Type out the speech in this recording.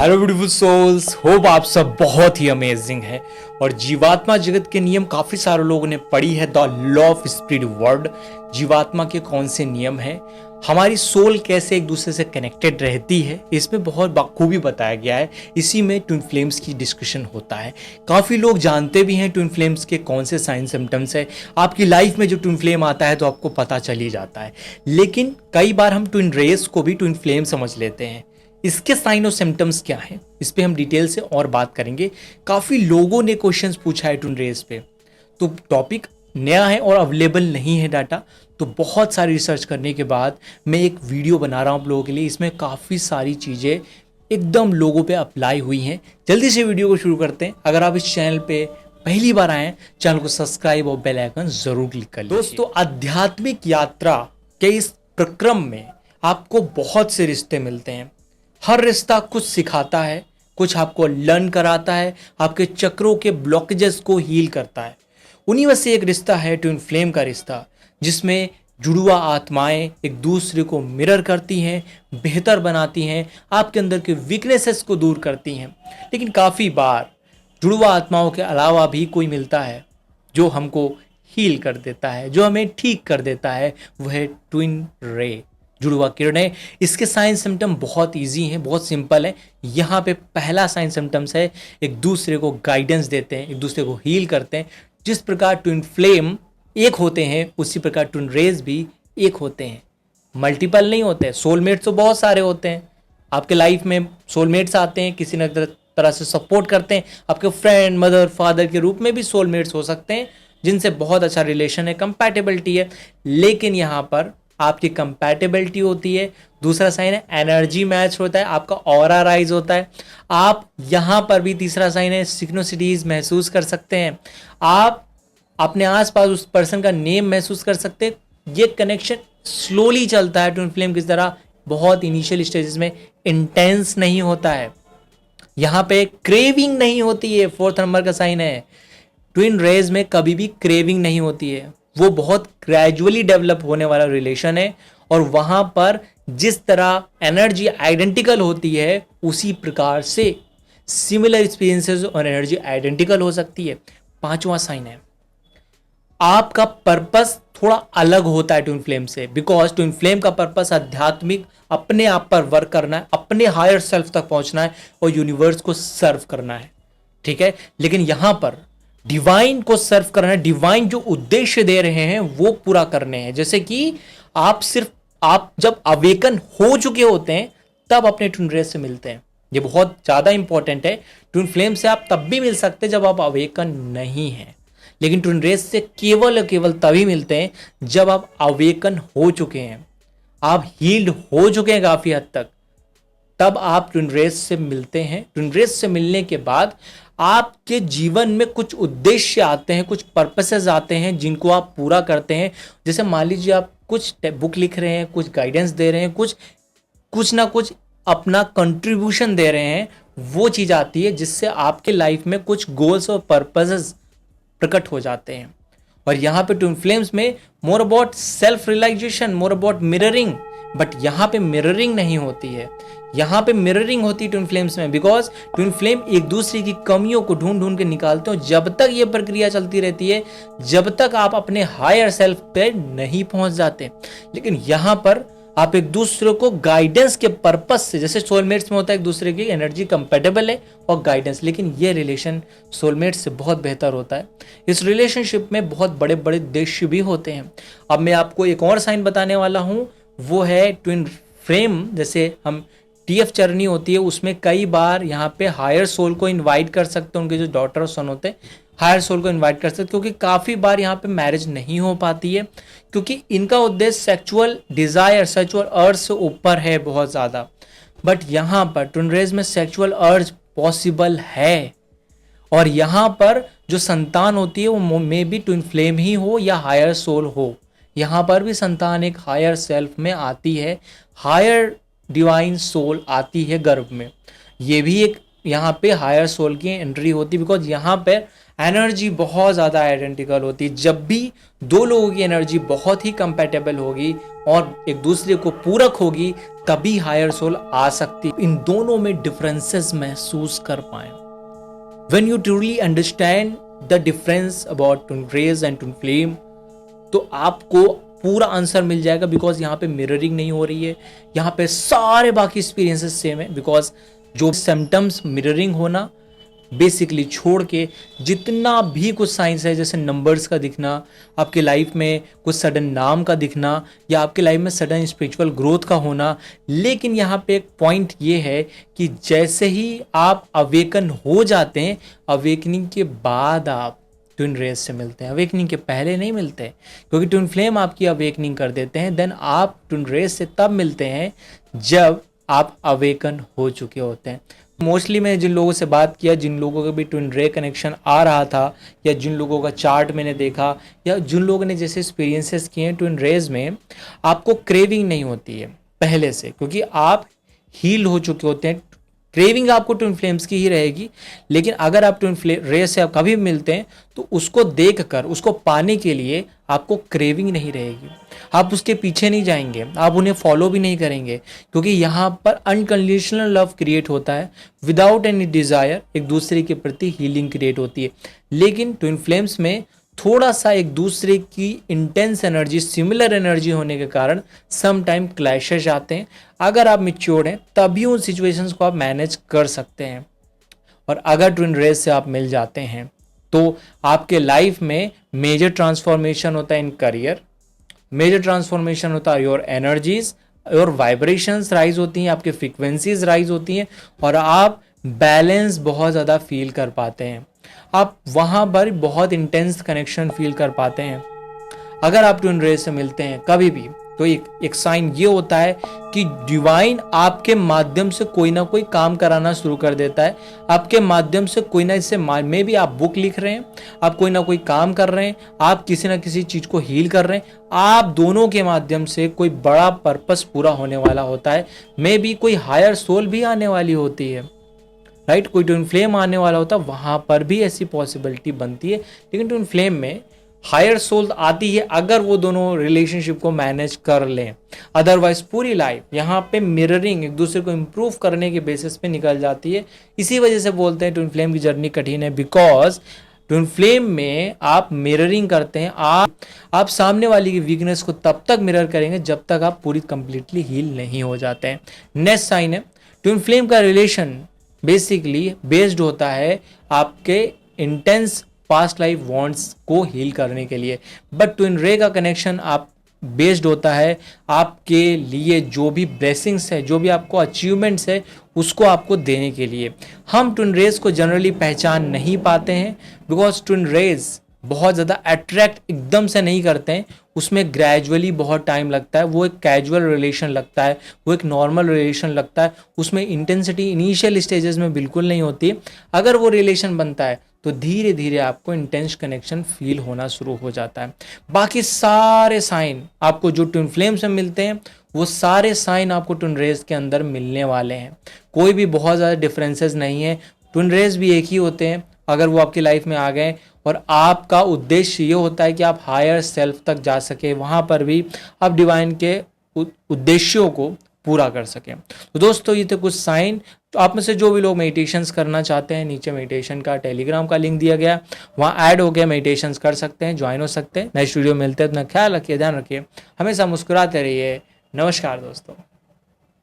Hello beautiful souls, hope आप सब बहुत ही अमेजिंग हैं। और जीवात्मा जगत के नियम काफ़ी सारे लोगों ने पढ़ी है। The law of spirit world, जीवात्मा के कौन से नियम हैं, हमारी सोल कैसे एक दूसरे से कनेक्टेड रहती है, इसमें बहुत बखूबी बताया गया है। इसी में ट्विन फ्लेम्स की डिस्कशन होता है। काफ़ी लोग जानते भी हैं ट्विन फ्लेम्स के कौन से साइन सिम्टम्स है। आपकी लाइफ में जो ट्विन फ्लेम आता है तो आपको पता चल ही जाता है, लेकिन कई बार हम ट्विन रेस को भी ट्विन फ्लेम समझ लेते हैं। इसके साइन और सिम्टम्स क्या हैं, इस पे हम डिटेल से और बात करेंगे। काफ़ी लोगों ने क्वेश्चंस पूछा है ट्विन रेस पे, तो टॉपिक नया है और अवेलेबल नहीं है डाटा। तो बहुत सारी रिसर्च करने के बाद मैं एक वीडियो बना रहा हूँ आप लोगों के लिए। इसमें काफ़ी सारी चीज़ें एकदम लोगों पे अप्लाई हुई हैं। जल्दी से वीडियो को शुरू करते हैं। अगर आप इस चैनल पे पहली बार आए हैं, चैनल को सब्सक्राइब और बेल आइकन जरूर क्लिक कर लीजिए। दोस्तों, आध्यात्मिक यात्रा के इस प्रक्रम में आपको बहुत से रिश्ते मिलते हैं। हर रिश्ता कुछ सिखाता है, कुछ आपको लर्न कराता है, आपके चक्रों के ब्लॉकेजेस को हील करता है। उन्हीं में से एक रिश्ता है ट्विन फ्लेम का रिश्ता, जिसमें जुड़वा आत्माएं एक दूसरे को मिरर करती हैं, बेहतर बनाती हैं, आपके अंदर के वीकनेसेस को दूर करती हैं। लेकिन काफ़ी बार जुड़वा आत्माओं के अलावा भी कोई मिलता है जो हमको हील कर देता है, जो हमें ठीक कर देता है। वह है ट्विन रे, जुड़वा किरणें। इसके साइन सिम्टम बहुत इजी हैं, बहुत सिंपल है। यहाँ पे पहला साइन सिम्टम्स है, एक दूसरे को गाइडेंस देते हैं, एक दूसरे को हील करते हैं। जिस प्रकार ट्विन फ्लेम एक होते हैं, उसी प्रकार ट्विन रेज भी एक होते हैं। मल्टीपल नहीं होते। सोलमेट्स तो बहुत सारे होते हैं। आपके लाइफ में सोलमेट्स आते हैं, किसी न तरह से सपोर्ट करते हैं। आपके फ्रेंड, मदर, फादर के रूप में भी सोलमेट्स हो सकते हैं, जिनसे बहुत अच्छा रिलेशन है, कंपैटिबिलिटी है। लेकिन यहाँ पर आपकी कंपैटिबिलिटी होती है। दूसरा साइन है एनर्जी मैच होता है, आपका ऑरा राइज होता है। आप यहाँ पर भी तीसरा साइन है सिग्नोसिटीज महसूस कर सकते हैं। आप अपने आसपास उस पर्सन का नेम महसूस कर सकते हैं। ये कनेक्शन स्लोली चलता है ट्विन फ्लेम की तरह, बहुत इनिशियल स्टेजेस में इंटेंस नहीं होता है। यहाँ पे क्रेविंग नहीं होती है। फोर्थ नंबर का साइन है, ट्विन रेज में कभी भी क्रेविंग नहीं होती है। वो बहुत ग्रेजुअली डेवलप होने वाला रिलेशन है, और वहां पर जिस तरह एनर्जी आइडेंटिकल होती है, उसी प्रकार से सिमिलर एक्सपीरियंसेस और एनर्जी आइडेंटिकल हो सकती है। पांचवा साइन है, आपका पर्पस थोड़ा अलग होता है ट्विन फ्लेम से, बिकॉज ट्विन फ्लेम का पर्पस आध्यात्मिक अपने आप पर वर्क करना है, अपने हायर सेल्फ तक पहुंचना है और यूनिवर्स को सर्व करना है। ठीक है, लेकिन यहां पर डिवाइन को सर्व करना है। डिवाइन जो उद्देश्य दे रहे हैं वो पूरा करने हैं। जैसे कि आप जब अवेकन हो चुके होते हैं तब अपने ट्विन रेस से मिलते हैं। ये बहुत ज्यादा इंपॉर्टेंट है। ट्विन फ्लेम से आप तब भी मिल सकते हैं जब आप अवेकन नहीं हैं, लेकिन ट्विन रेस से केवल और केवल तभी मिलते हैं जब आप अवेकन हो चुके हैं, आप हील्ड हो चुके हैं काफी हद तक, तब आप ट्विन रेस से मिलते हैं। ट्विन रेस से मिलने के बाद आपके जीवन में कुछ उद्देश्य आते हैं, कुछ पर्पसेस आते हैं जिनको आप पूरा करते हैं। जैसे मान लीजिए आप कुछ बुक लिख रहे हैं, कुछ गाइडेंस दे रहे हैं, कुछ ना कुछ अपना कंट्रीब्यूशन दे रहे हैं। वो चीज़ आती है जिससे आपके लाइफ में कुछ गोल्स और पर्पसेस प्रकट हो जाते हैं। और यहाँ पे ट्विन फ्लेम्स में more about self realization, more about mirroring. But यहाँ पे मिररिंग नहीं होती है, यहाँ पे मिररिंग होती है ट्विन फ्लेम्स में, बिकॉज ट्विन फ्लेम एक दूसरे की कमियों को ढूंढ ढूंढ के निकालते हो। जब तक ये प्रक्रिया चलती रहती है, जब तक आप अपने हायर सेल्फ पे नहीं पहुंच जाते। लेकिन यहाँ पर आप एक दूसरे को गाइडेंस के पर्पस से, जैसे सोलमेट्स में होता है एक दूसरे की एनर्जी कंपेटेबल है और गाइडेंस, लेकिन ये रिलेशन सोलमेट से बहुत बेहतर होता है। इस रिलेशनशिप में बहुत बड़े बड़े उद्देश्य भी होते हैं। अब मैं आपको एक और साइन बताने वाला हूँ, वो है ट्विन फ्लेम। जैसे हम TF जर्नी होती है, उसमें कई बार यहाँ पे हायर सोल को इनवाइट कर सकते हैं। उनके जो डॉटर और सन होते हैं, हायर सोल को इनवाइट कर सकते हैं, क्योंकि काफ़ी बार यहाँ पे मैरिज नहीं हो पाती है, क्योंकि इनका उद्देश्य सेक्सुअल डिज़ायर, सेक्सुअल अर्ज से ऊपर है बहुत ज़्यादा। बट यहाँ पर ट्विन रेज में सेक्सुअल अर्ज पॉसिबल है, और यहाँ पर जो संतान होती है वो मे बी ट्विन फ्लेम ही हो या हायर सोल हो। यहाँ पर भी संतान एक हायर सेल्फ में आती है, हायर डिवाइन सोल आती है गर्भ में। ये भी एक यहाँ पे हायर सोल की एंट्री होती है, बिकॉज यहाँ पे एनर्जी बहुत ज़्यादा आइडेंटिकल होती है। जब भी दो लोगों की एनर्जी बहुत ही कंपैटिबल होगी और एक दूसरे को पूरक होगी, तभी हायर सोल आ सकती, इन दोनों में डिफरेंसेस महसूस कर पाए। When you truly understand the difference about twin rays and twin flame, तो आपको पूरा आंसर मिल जाएगा, बिकॉज यहाँ पे मिररिंग नहीं हो रही है, यहाँ पे सारे बाकी एक्सपीरियंसेस सेम है। बिकॉज जो सिम्टम्स मिररिंग होना बेसिकली छोड़ के जितना भी कुछ साइंस है, जैसे नंबर्स का दिखना, आपके लाइफ में कुछ सडन नाम का दिखना, या आपके लाइफ में सडन स्पिरिचुअल ग्रोथ का होना, लेकिन यहाँ पे एक पॉइंट ये है कि जैसे ही आप अवेकन हो जाते हैं, अवेकनिंग के बाद आप ट्विन रेस से मिलते हैं, अवेकनिंग के पहले नहीं मिलते, क्योंकि ट्विन फ्लेम आपकी अवेकनिंग कर देते हैं। देन आप ट्विन रेस से तब मिलते हैं जब आप अवेकन हो चुके होते हैं। मोस्टली मैं जिन लोगों से बात किया, जिन लोगों का भी ट्विन रे कनेक्शन आ रहा था, या जिन लोगों का चार्ट मैंने देखा, या जिन लोगों ने जैसे एक्सपीरियंसेस किए हैं ट्विन रेज में, आपको क्रेविंग नहीं होती है पहले से, क्योंकि आप हील हो चुके होते हैं। क्रेविंग आपको ट्विन फ्लेम्स की ही रहेगी, लेकिन अगर आप ट्विन रेस से आप कभी मिलते हैं तो उसको देखकर, उसको पाने के लिए आपको क्रेविंग नहीं रहेगी, आप उसके पीछे नहीं जाएंगे, आप उन्हें फॉलो भी नहीं करेंगे, क्योंकि यहाँ पर अनकंडीशनल लव क्रिएट होता है, विदाउट एनी डिज़ायर एक दूसरे के प्रति हीलिंग क्रिएट होती है। लेकिन ट्विन फ्लेम्स में थोड़ा सा एक दूसरे की इंटेंस एनर्जी, सिमिलर एनर्जी होने के कारण सम टाइम क्लैशेस आते हैं। अगर आप मैच्योर्ड हैं तभी उन सिचुएशंस को आप मैनेज कर सकते हैं। और अगर ट्विन रेस से आप मिल जाते हैं तो आपके लाइफ में मेजर ट्रांसफॉर्मेशन होता है इन करियर, मेजर ट्रांसफॉर्मेशन होता है योर एनर्जीज, और वाइब्रेशंस राइज होती हैं, आपकी फ्रीक्वेंसीज राइज होती हैं, और आप बैलेंस बहुत ज़्यादा फील कर पाते हैं, आप वहाँ पर बहुत इंटेंस कनेक्शन फील कर पाते हैं। अगर आप ट्विन रेस से मिलते हैं कभी भी, तो एक साइन ये होता है कि डिवाइन आपके माध्यम से कोई ना कोई काम कराना शुरू कर देता है, आपके माध्यम से कोई ना, इससे में भी आप बुक लिख रहे हैं, आप कोई ना कोई काम कर रहे हैं, आप किसी ना किसी चीज़ को हील कर रहे हैं, आप दोनों के माध्यम से कोई बड़ा पर्पस पूरा होने वाला होता है। मे भी कोई हायर सोल भी आने वाली होती है, राइट, कोई ट्विन फ्लेम आने वाला होता है, वहाँ पर भी ऐसी पॉसिबिलिटी बनती है। लेकिन ट्विन फ्लेम में हायर सोल आती है अगर वो दोनों रिलेशनशिप को मैनेज कर लें, अदरवाइज पूरी लाइफ यहाँ पे मिररिंग, एक दूसरे को इम्प्रूव करने के बेसिस पे निकल जाती है। इसी वजह से बोलते हैं ट्विन फ्लेम की जर्नी कठिन है, बिकॉज ट्विन फ्लेम में आप मिररिंग करते हैं, आप सामने वाली की वीकनेस को तब तक मिरर करेंगे जब तक आप पूरी कंप्लीटली हील नहीं हो जाते हैं। नेक्स्ट साइन है, ट्विन फ्लेम का रिलेशन बेसिकली बेस्ड होता है आपके इंटेंस पास्ट लाइफ वॉन्ट्स को हील करने के लिए, बट ट्विन रे का कनेक्शन आप बेस्ड होता है आपके लिए जो भी ब्लेसिंग्स है, जो भी आपको अचीवमेंट्स है, उसको आपको देने के लिए। हम ट्विन रेज को जनरली पहचान नहीं पाते हैं, बिकॉज ट्विन रेज बहुत ज़्यादा अट्रैक्ट एकदम से नहीं करते हैं, उसमें ग्रेजुअली बहुत टाइम लगता है, वो एक कैजुअल रिलेशन लगता है, वो एक नॉर्मल रिलेशन लगता है, उसमें इंटेंसिटी इनिशियल स्टेजेस में बिल्कुल नहीं होती। अगर वो रिलेशन बनता है तो धीरे धीरे आपको इंटेंस कनेक्शन फील होना शुरू हो जाता है। बाकी सारे साइन आपको जो ट्विन फ्लेम से मिलते हैं, वो सारे साइन आपको ट्विन रेज के अंदर मिलने वाले हैं, कोई भी बहुत ज़्यादा डिफरेंसेस नहीं है। ट्विन रेज भी एक ही होते हैं अगर वो आपकी लाइफ में आ गए, और आपका उद्देश्य ये होता है कि आप हायर सेल्फ तक जा सके, वहाँ पर भी आप डिवाइन के उद्देश्यों को पूरा कर सकें। तो दोस्तों ये थे कुछ साइन। तो आप में से जो भी लोग मेडिटेशंस करना चाहते हैं, नीचे मेडिटेशन का टेलीग्राम का लिंक दिया गया, वहाँ ऐड हो गया, मेडिटेशंस कर सकते हैं, ज्वाइन हो सकते हैं। नेक्स्ट वीडियो मिलते हैं, अपना ख्याल रखिए, ध्यान रखिए, हमेशा मुस्कुराते रहिए। नमस्कार दोस्तों।